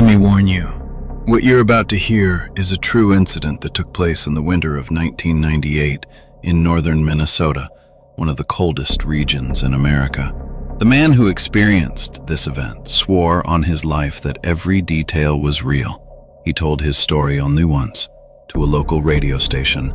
Let me warn you. What you're about to hear is a true incident that took place in the winter of 1998 in northern Minnesota, one of the coldest regions in America. The man who experienced this event swore on his life that every detail was real. He told his story only once, to a local radio station,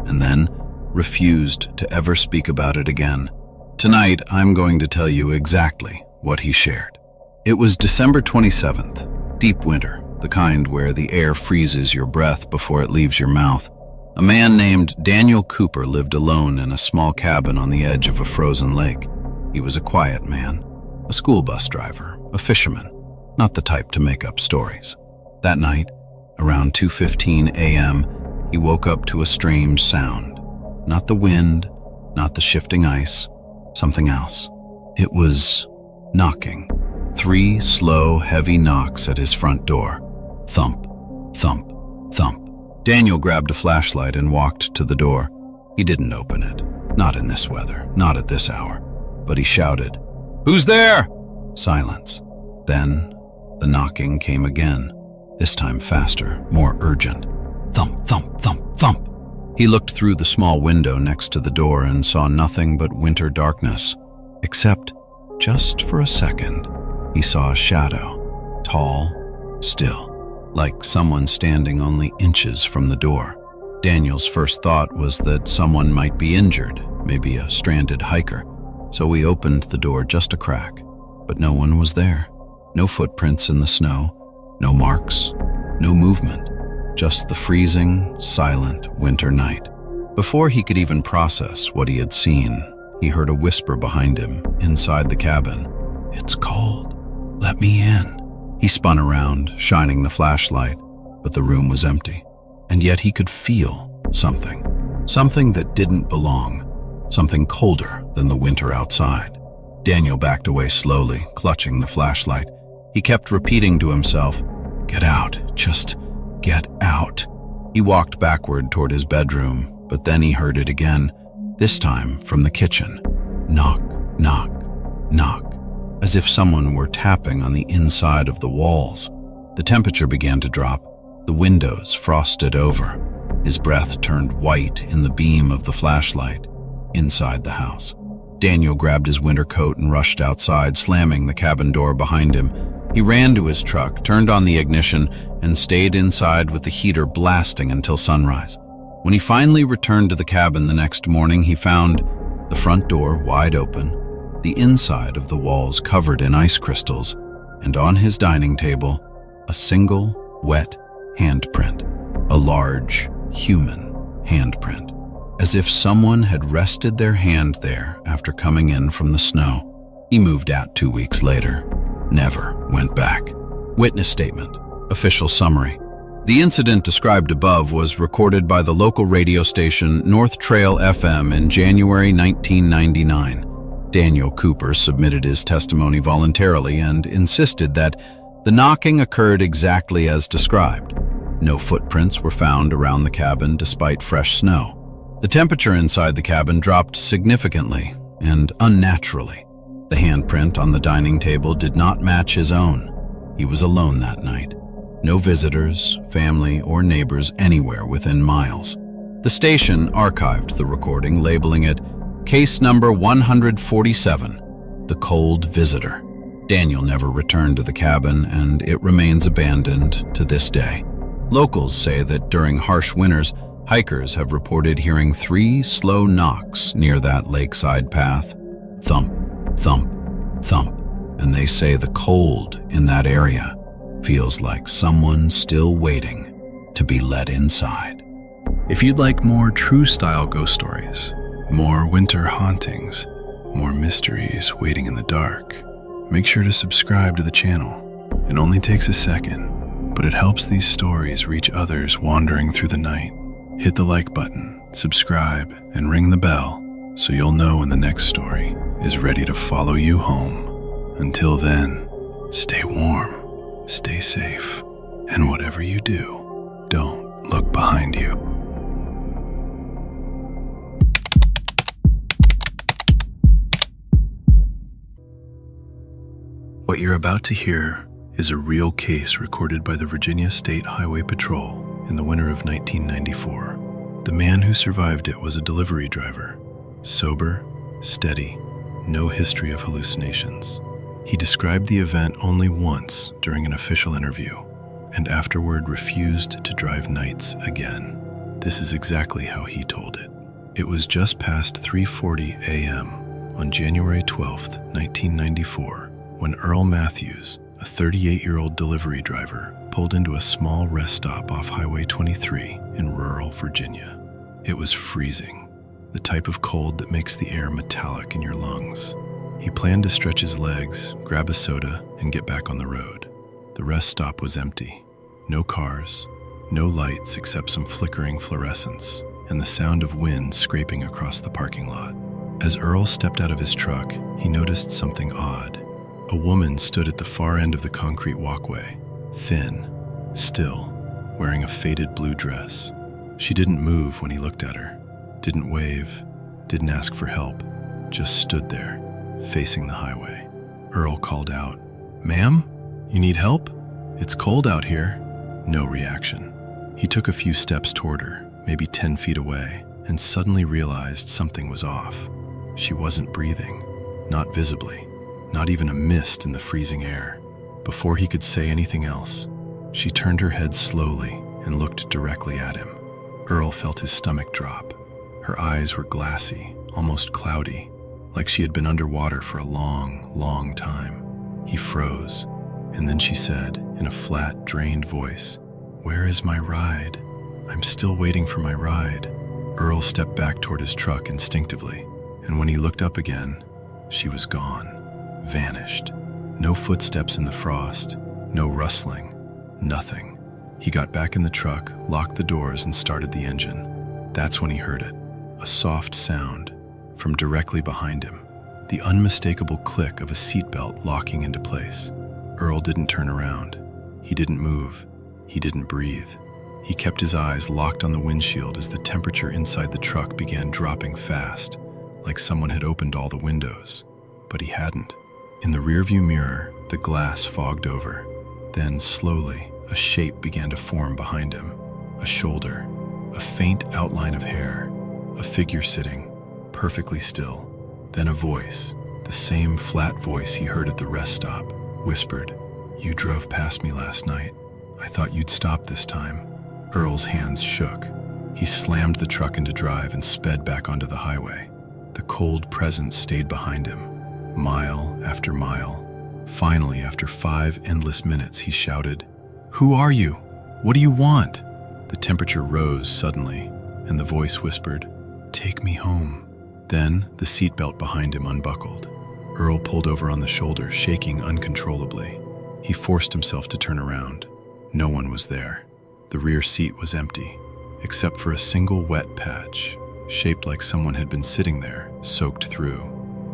and then refused to ever speak about it again. Tonight, I'm going to tell you exactly what he shared. It was December 27th, deep winter, the kind where the air freezes your breath before it leaves your mouth. A man named Daniel Cooper lived alone in a small cabin on the edge of a frozen lake. He was a quiet man, a school bus driver, a fisherman, not the type to make up stories. That night, around 2:15 a.m., he woke up to a strange sound. Not the wind, not the shifting ice, something else. It was knocking. 3 slow, heavy knocks at his front door. Thump, thump, thump. Daniel grabbed a flashlight and walked to the door. He didn't open it. Not in this weather, not at this hour. But he shouted, "Who's there?" Silence. Then the knocking came again, this time faster, more urgent. Thump, thump, thump, thump. He looked through the small window next to the door and saw nothing but winter darkness. Except, just for a second, he saw a shadow, tall, still, like someone standing only inches from the door. Daniel's first thought was that someone might be injured, maybe a stranded hiker. So we opened the door just a crack, but no one was there. No footprints in the snow, no marks, no movement, just the freezing, silent winter night. Before he could even process what he had seen, he heard a whisper behind him, inside the cabin. "It's cold. Let me in." He spun around, shining the flashlight, but the room was empty. And yet he could feel something that didn't belong. Something colder than the winter outside. Daniel backed away slowly, clutching the flashlight. He kept repeating to himself, "Get out, just get out." He walked backward toward his bedroom, but then he heard it again, this time from the kitchen. Knock, knock, knock, as if someone were tapping on the inside of the walls. The temperature began to drop. The windows frosted over. His breath turned white in the beam of the flashlight. Inside the house, Daniel grabbed his winter coat and rushed outside, slamming the cabin door behind him. He ran to his truck, turned on the ignition, and stayed inside with the heater blasting until sunrise. When he finally returned to the cabin the next morning, he found the front door wide open, the inside of the walls covered in ice crystals, and on his dining table, a single wet handprint, a large human handprint. As if someone had rested their hand there after coming in from the snow. He moved out 2 weeks later. Never went back. Witness statement. Official summary. The incident described above was recorded by the local radio station North Trail FM in January 1999. Daniel Cooper submitted his testimony voluntarily and insisted that the knocking occurred exactly as described. No footprints were found around the cabin despite fresh snow. The temperature inside the cabin dropped significantly and unnaturally. The handprint on the dining table did not match his own. He was alone that night. No visitors, family, or neighbors anywhere within miles. The station archived the recording, labeling it Case Number 147, The Cold Visitor. Daniel never returned to the cabin, and it remains abandoned to this day. Locals say that during harsh winters, hikers have reported hearing 3 slow knocks near that lakeside path. Thump, thump, thump. And they say the cold in that area feels like someone still waiting to be let inside. If you'd like more true-style ghost stories, more winter hauntings, more mysteries waiting in the dark, make sure to subscribe to the channel. It only takes a second, but it helps these stories reach others wandering through the night. Hit the like button, subscribe, and ring the bell so you'll know when the next story is ready to follow you home. Until then, stay warm, stay safe, and whatever you do, don't look behind you. What you're about to hear is a real case recorded by the Virginia State Highway Patrol in the winter of 1994. The man who survived it was a delivery driver, sober, steady, no history of hallucinations. He described the event only once during an official interview, and afterward refused to drive nights again. This is exactly how he told it. It was just past 3:40 a.m. on January 12, 1994, when Earl Matthews, a 38-year-old delivery driver, pulled into a small rest stop off Highway 23 in rural Virginia. It was freezing, the type of cold that makes the air metallic in your lungs. He planned to stretch his legs, grab a soda, and get back on the road. The rest stop was empty. No cars, no lights except some flickering fluorescents, and the sound of wind scraping across the parking lot. As Earl stepped out of his truck, he noticed something odd. A woman stood at the far end of the concrete walkway, thin, still, wearing a faded blue dress. She didn't move when he looked at her, didn't wave, didn't ask for help, just stood there, facing the highway. Earl called out, "Ma'am, you need help? It's cold out here." No reaction. He took a few steps toward her, maybe 10 feet away, and suddenly realized something was off. She wasn't breathing, not visibly, not even a mist in the freezing air. Before he could say anything else, she turned her head slowly and looked directly at him. Earl felt his stomach drop. Her eyes were glassy, almost cloudy, like she had been underwater for a long, long time. He froze, and then she said, in a flat, drained voice, "Where is my ride? I'm still waiting for my ride." Earl stepped back toward his truck instinctively, and when he looked up again, she was gone, vanished. No footsteps in the frost, no rustling, nothing. He got back in the truck, locked the doors, and started the engine. That's when he heard it, a soft sound from directly behind him, the unmistakable click of a seatbelt locking into place. Earl didn't turn around. He didn't move. He didn't breathe. He kept his eyes locked on the windshield as the temperature inside the truck began dropping fast, like someone had opened all the windows. But he hadn't. In the rearview mirror, the glass fogged over. Then, slowly, a shape began to form behind him. A shoulder, a faint outline of hair, a figure sitting, perfectly still. Then a voice, the same flat voice he heard at the rest stop, whispered, "You drove past me last night. I thought you'd stop this time." Earl's hands shook. He slammed the truck into drive and sped back onto the highway. The cold presence stayed behind him, mile after mile. Finally, after 5 endless minutes, he shouted, "Who are you? What do you want?" The temperature rose suddenly, and the voice whispered, "Take me home." Then the seatbelt behind him unbuckled. Earl pulled over on the shoulder, shaking uncontrollably. He forced himself to turn around. No one was there. The rear seat was empty, except for a single wet patch, shaped like someone had been sitting there, soaked through.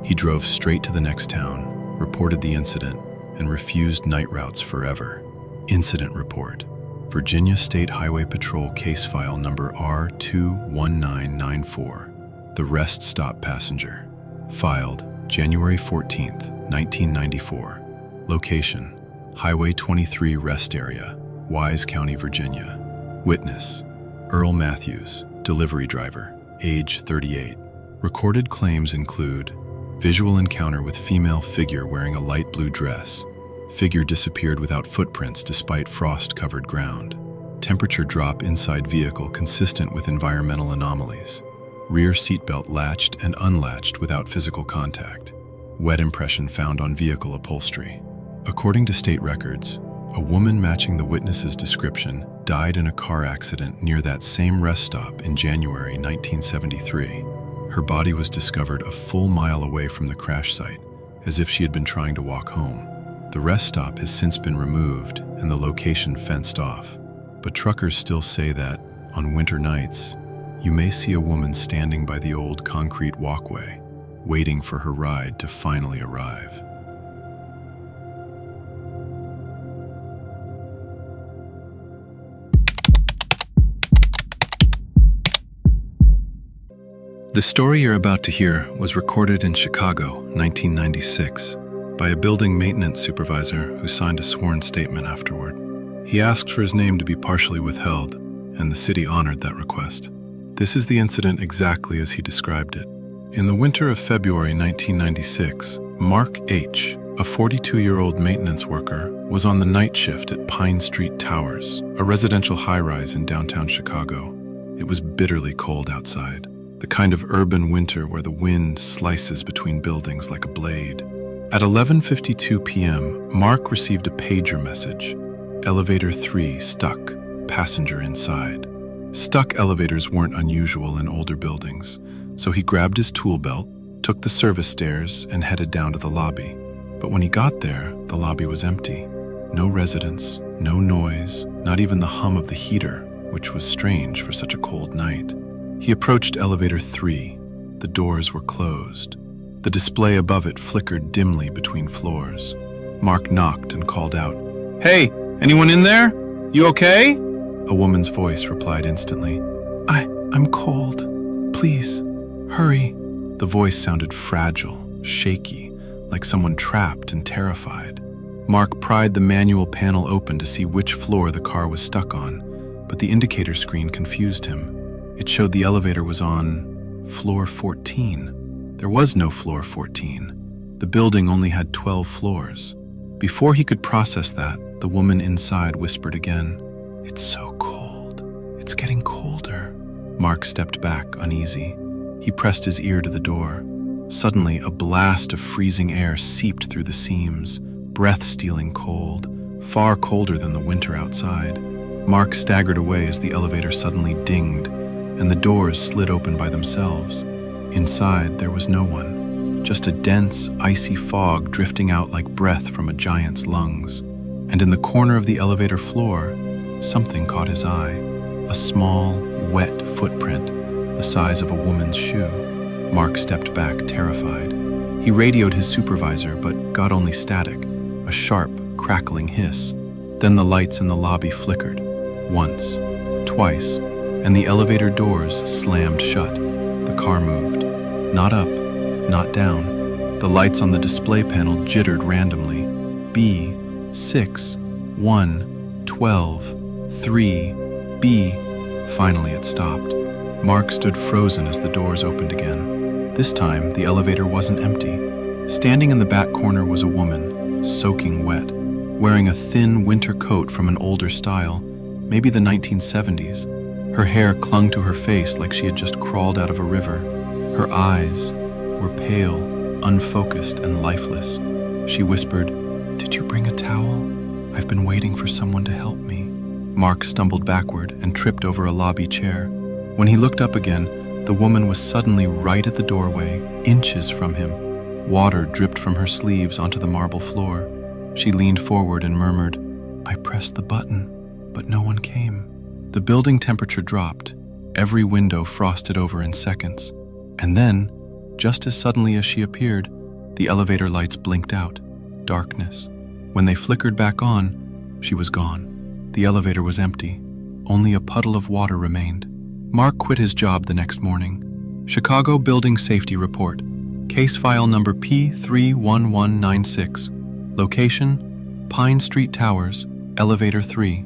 He drove straight to the next town, reported the incident, and refused night routes forever. Incident report. Virginia State Highway Patrol case file number R21994. The rest stop passenger. Filed January 14th, 1994. Location: Highway 23 rest area, Wise County, Virginia. Witness: Earl Matthews, delivery driver, age 38. Recorded claims include visual encounter with female figure wearing a light blue dress. Figure disappeared without footprints despite frost-covered ground. Temperature drop inside vehicle consistent with environmental anomalies. Rear seatbelt latched and unlatched without physical contact. Wet impression found on vehicle upholstery. According to state records, a woman matching the witness's description died in a car accident near that same rest stop in January 1973. Her body was discovered a full mile away from the crash site, as if she had been trying to walk home. The rest stop has since been removed and the location fenced off. But truckers still say that, on winter nights, you may see a woman standing by the old concrete walkway, waiting for her ride to finally arrive. The story you're about to hear was recorded in Chicago, 1996, by a building maintenance supervisor who signed a sworn statement afterward. He asked for his name to be partially withheld, and the city honored that request. This is the incident exactly as he described it. In the winter of February 1996, Mark H., a 42-year-old maintenance worker, was on the night shift at Pine Street Towers, a residential high-rise in downtown Chicago. It was bitterly cold outside, the kind of urban winter where the wind slices between buildings like a blade. At 11:52 p.m., Mark received a pager message. Elevator 3 stuck, passenger inside. Stuck elevators weren't unusual in older buildings, so he grabbed his tool belt, took the service stairs, and headed down to the lobby. But when he got there, the lobby was empty. No residents, no noise, not even the hum of the heater, which was strange for such a cold night. He approached elevator 3. The doors were closed. The display above it flickered dimly between floors. Mark knocked and called out, "Hey, anyone in there? You okay?" A woman's voice replied instantly, I'm cold. Please, hurry." The voice sounded fragile, shaky, like someone trapped and terrified. Mark pried the manual panel open to see which floor the car was stuck on, but the indicator screen confused him. It showed the elevator was on floor 14. There was no floor 14. The building only had 12 floors. Before he could process that, the woman inside whispered again, "It's so cold. It's getting colder." Mark stepped back, uneasy. He pressed his ear to the door. Suddenly, a blast of freezing air seeped through the seams, breath-stealing cold, far colder than the winter outside. Mark staggered away as the elevator suddenly dinged, and the doors slid open by themselves. Inside, there was no one, just a dense, icy fog drifting out like breath from a giant's lungs. And in the corner of the elevator floor, something caught his eye. A small, wet footprint, the size of a woman's shoe. Mark stepped back, terrified. He radioed his supervisor, but got only static, a sharp, crackling hiss. Then the lights in the lobby flickered, once, twice, and the elevator doors slammed shut. The car moved. Not up, not down. The lights on the display panel jittered randomly. B, 6, 1, 12, 3, B. Finally it stopped. Mark stood frozen as the doors opened again. This time, the elevator wasn't empty. Standing in the back corner was a woman, soaking wet, wearing a thin winter coat from an older style, maybe the 1970s. Her hair clung to her face like she had just crawled out of a river. Her eyes were pale, unfocused, and lifeless. She whispered, "Did you bring a towel? I've been waiting for someone to help me." Mark stumbled backward and tripped over a lobby chair. When he looked up again, the woman was suddenly right at the doorway, inches from him. Water dripped from her sleeves onto the marble floor. She leaned forward and murmured, "I pressed the button, but no one came." The building temperature dropped. Every window frosted over in seconds. And then, just as suddenly as she appeared, the elevator lights blinked out. Darkness. When they flickered back on, she was gone. The elevator was empty. Only a puddle of water remained. Mark quit his job the next morning. Chicago Building Safety Report. Case file number P31196. Location, Pine Street Towers, Elevator 3.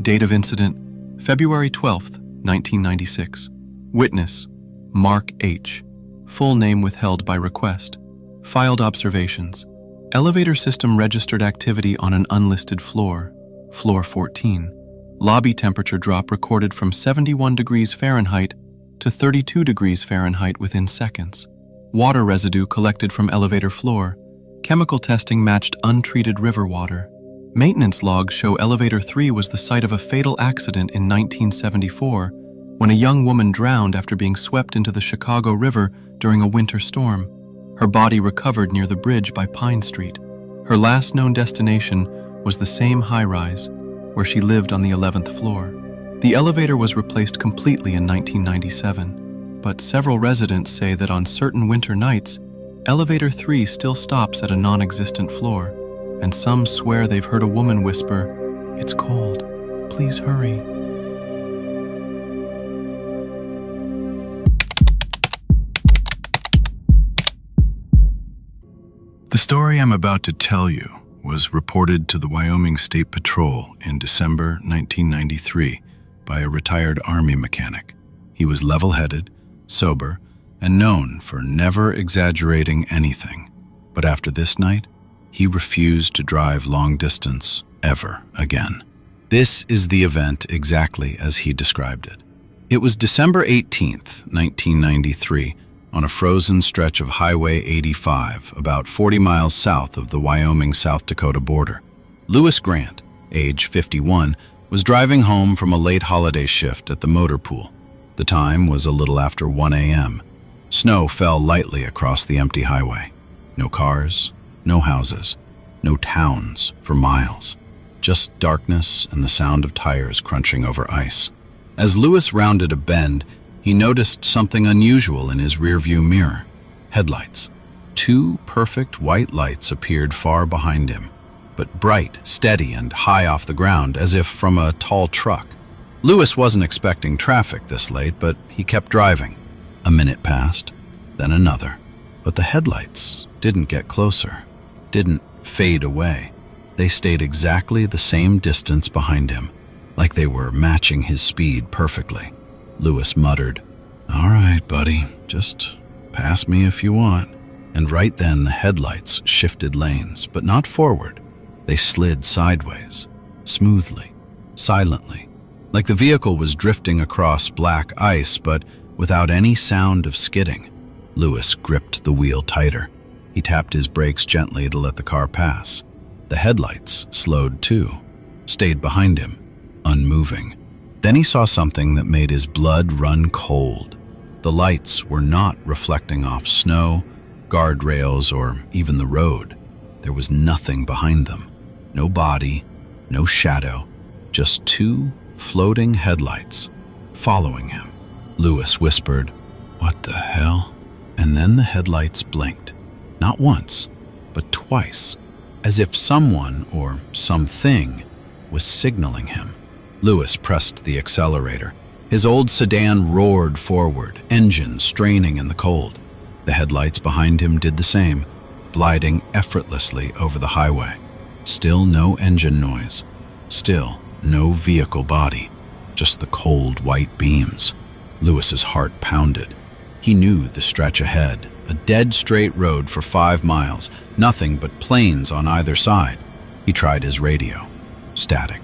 Date of incident, February 12th, 1996. Witness, Mark H. Full name withheld by request. Filed observations. Elevator system registered activity on an unlisted floor, floor 14. Lobby temperature drop recorded from 71 degrees Fahrenheit to 32 degrees Fahrenheit within seconds. Water residue collected from elevator floor. Chemical testing matched untreated river water. Maintenance logs show Elevator 3 was the site of a fatal accident in 1974 when a young woman drowned after being swept into the Chicago River during a winter storm. Her body recovered near the bridge by Pine Street. Her last known destination was the same high-rise, where she lived on the 11th floor. The elevator was replaced completely in 1997, but several residents say that on certain winter nights, Elevator 3 still stops at a non-existent floor, and some swear they've heard a woman whisper, "It's cold, please hurry." The story I'm about to tell you was reported to the Wyoming State Patrol in December 1993 by a retired Army mechanic. He was level-headed, sober, and known for never exaggerating anything. But after this night, he refused to drive long distance ever again. This is the event exactly as he described it. It was December 18th, 1993, on a frozen stretch of Highway 85, about 40 miles south of the Wyoming-South Dakota border. Lewis Grant, age 51, was driving home from a late holiday shift at the motor pool. The time was a little after 1 a.m. Snow fell lightly across the empty highway. No cars, no houses, no towns for miles. Just darkness and the sound of tires crunching over ice. As Lewis rounded a bend, he noticed something unusual in his rearview mirror. Headlights. 2 perfect white lights appeared far behind him, but bright, steady, and high off the ground, as if from a tall truck. Lewis wasn't expecting traffic this late, but he kept driving. A minute passed, then another. But the headlights didn't get closer, didn't fade away. They stayed exactly the same distance behind him, like they were matching his speed perfectly. Lewis muttered, "All right, buddy, just pass me if you want." And right then the headlights shifted lanes, but not forward. They slid sideways, smoothly, silently, like the vehicle was drifting across black ice, but without any sound of skidding. Lewis gripped the wheel tighter. He tapped his brakes gently to let the car pass. The headlights slowed too, stayed behind him, unmoving. Then he saw something that made his blood run cold. The lights were not reflecting off snow, guardrails, or even the road. There was nothing behind them. No body, no shadow, just 2 floating headlights following him. Lewis whispered, "What the hell?" And then the headlights blinked. Not once, but twice, as if someone or something was signaling him. Lewis pressed the accelerator. His old sedan roared forward, engine straining in the cold. The headlights behind him did the same, gliding effortlessly over the highway. Still no engine noise. Still no vehicle body. Just the cold white beams. Lewis's heart pounded. He knew the stretch ahead, a dead straight road for 5 miles, nothing but plains on either side. He tried his radio. Static.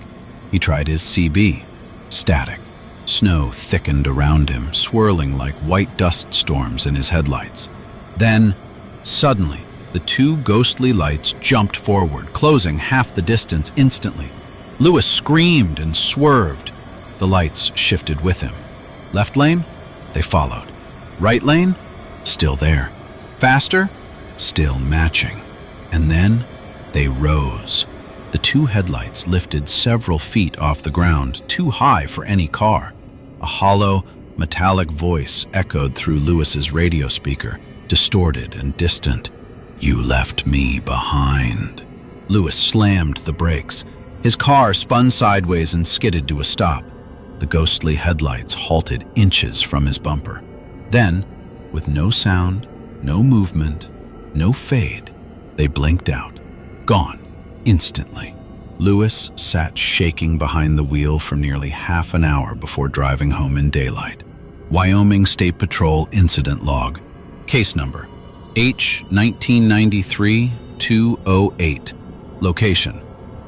He tried his CB. Static. Snow thickened around him, swirling like white dust storms in his headlights. Then, suddenly, the 2 ghostly lights jumped forward, closing half the distance instantly. Lewis screamed and swerved. The lights shifted with him. Left lane? They followed. Right lane? Still there. Faster? Still matching. And then they rose. The 2 headlights lifted several feet off the ground, too high for any car. A hollow, metallic voice echoed through Lewis's radio speaker, distorted and distant. "You left me behind." Lewis slammed the brakes. His car spun sideways and skidded to a stop. The ghostly headlights halted inches from his bumper. Then, with no sound, no movement, no fade, they blinked out, gone, instantly. Lewis sat shaking behind the wheel for nearly half an hour before driving home in daylight. Wyoming State Patrol Incident Log. Case number H1993-208. Location: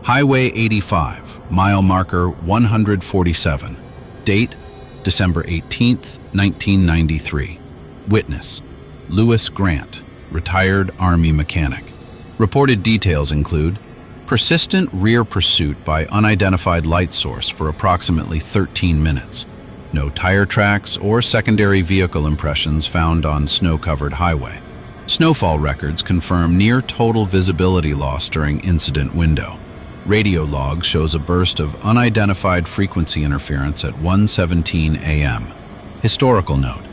Highway 85, mile marker 147. Date: December 18th, 1993. Witness: Lewis Grant, retired Army mechanic. Reported details include persistent rear pursuit by unidentified light source for approximately 13 minutes. No tire tracks or secondary vehicle impressions found on snow-covered highway. Snowfall records confirm near total visibility loss during incident window. Radio log shows a burst of unidentified frequency interference at 1:17 a.m. Historical note: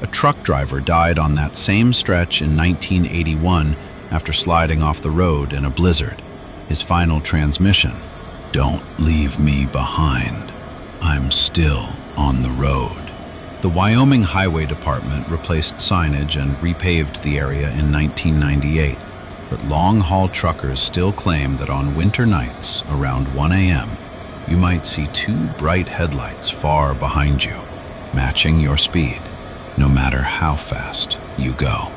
a truck driver died on that same stretch in 1981 after sliding off the road in a blizzard. His final transmission: "Don't leave me behind. I'm still on the road." The Wyoming Highway Department replaced signage and repaved the area in 1998. but long-haul truckers still claim that on winter nights, around 1 a.m., you might see two bright headlights far behind you, matching your speed, no matter how fast you go.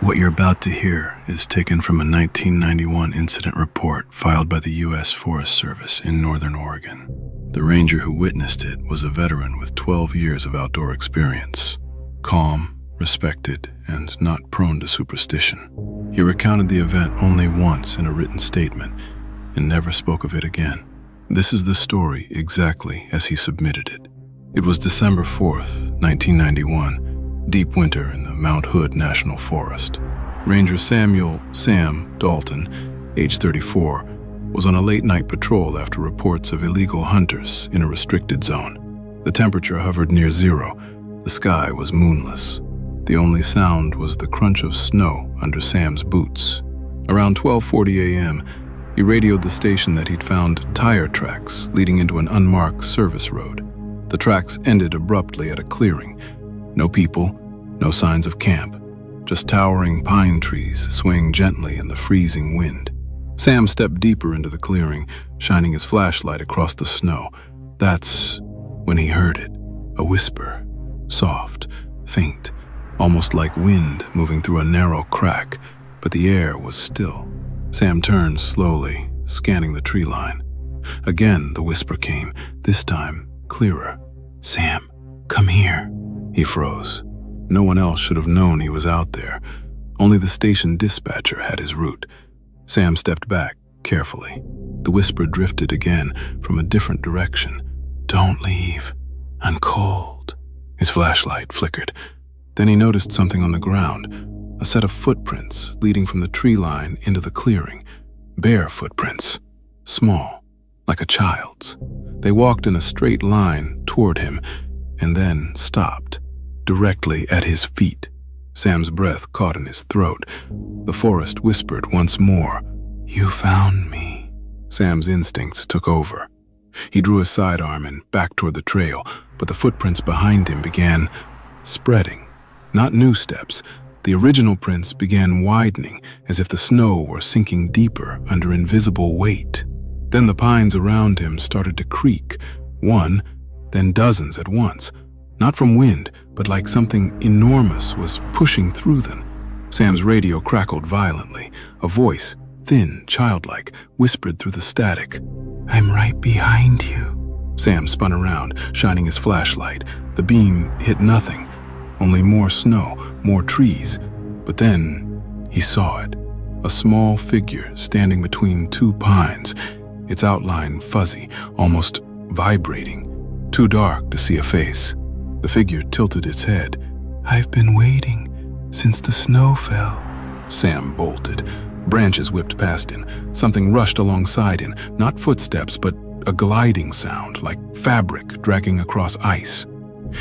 What you're about to hear is taken from a 1991 incident report filed by the U.S. Forest Service in Northern Oregon. The ranger who witnessed it was a veteran with 12 years of outdoor experience, calm, respected, and not prone to superstition. He recounted the event only once in a written statement and never spoke of it again. This is the story exactly as he submitted it. It was December 4th, 1991. Deep winter in the Mount Hood National Forest. Ranger Sam Dalton, age 34, was on a late-night patrol after reports of illegal hunters in a restricted zone. The temperature hovered near zero. The sky was moonless. The only sound was the crunch of snow under Sam's boots. Around 12:40 a.m., he radioed the station that he'd found tire tracks leading into an unmarked service road. The tracks ended abruptly at a clearing. No people, no signs of camp, just towering pine trees swaying gently in the freezing wind. Sam stepped deeper into the clearing, shining his flashlight across the snow. That's when he heard it, a whisper, soft, faint, almost like wind moving through a narrow crack, but the air was still. Sam turned slowly, scanning the tree line. Again, the whisper came, this time clearer. "Sam, come here." He froze. No one else should have known he was out there. Only the station dispatcher had his route. Sam stepped back, carefully. The whisper drifted again from a different direction. "Don't leave. I'm cold." His flashlight flickered. Then he noticed something on the ground, a set of footprints leading from the tree line into the clearing. Bare footprints, small, like a child's. They walked in a straight line toward him and then stopped, directly at his feet. Sam's breath caught in his throat. The forest whispered once more, "You found me." Sam's instincts took over. He drew his sidearm and backed toward the trail, but the footprints behind him began spreading. Not new steps. The original prints began widening, as if the snow were sinking deeper under invisible weight. Then the pines around him started to creak, one, then dozens at once. Not from wind, but like something enormous was pushing through them. Sam's radio crackled violently. A voice, thin, childlike, whispered through the static. "I'm right behind you." Sam spun around, shining his flashlight. The beam hit nothing, only more snow, more trees. But then he saw it. A small figure standing between two pines, its outline fuzzy, almost vibrating. Too dark to see a face. The figure tilted its head. "I've been waiting since the snow fell." Sam bolted. Branches whipped past him. Something rushed alongside him, not footsteps, but a gliding sound, like fabric dragging across ice.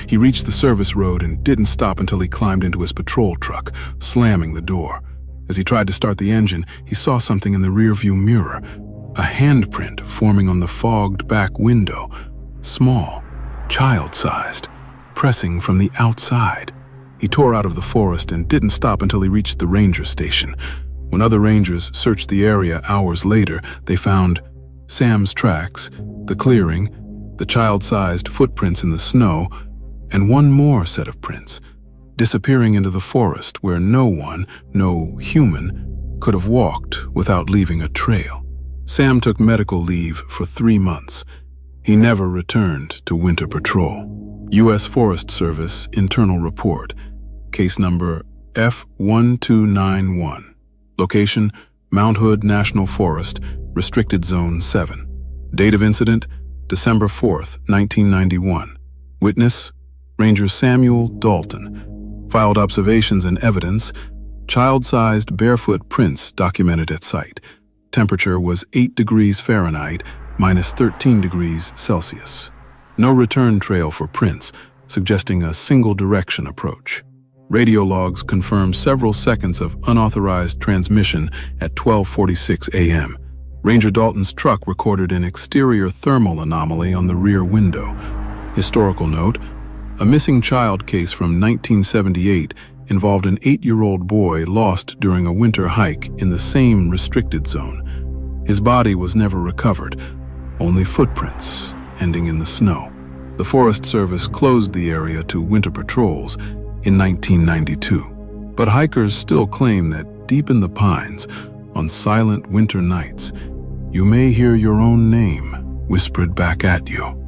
He reached the service road and didn't stop until he climbed into his patrol truck, slamming the door. As he tried to start the engine, he saw something in the rearview mirror, a handprint forming on the fogged back window, small, child-sized, pressing from the outside. He tore out of the forest and didn't stop until he reached the ranger station. When other rangers searched the area hours later, they found Sam's tracks, the clearing, the child-sized footprints in the snow, and one more set of prints, disappearing into the forest where no one, no human, could have walked without leaving a trail. Sam took medical leave for 3 months. He never returned to winter patrol. U.S. Forest Service Internal Report, case number F1291. Location, Mount Hood National Forest, Restricted Zone 7. Date of incident, December 4th, 1991. Witness, Ranger Samuel Dalton. Filed observations and evidence, child-sized barefoot prints documented at site. Temperature was 8 degrees Fahrenheit, minus 13 degrees Celsius. No return trail for prints, suggesting a single-direction approach. Radio logs confirm several seconds of unauthorized transmission at 12:46 a.m. Ranger Dalton's truck recorded an exterior thermal anomaly on the rear window. Historical note: a missing child case from 1978 involved an 8-year-old boy lost during a winter hike in the same restricted zone. His body was never recovered, only footprints ending in the snow. The Forest Service closed the area to winter patrols in 1992. But hikers still claim that deep in the pines, on silent winter nights, you may hear your own name whispered back at you.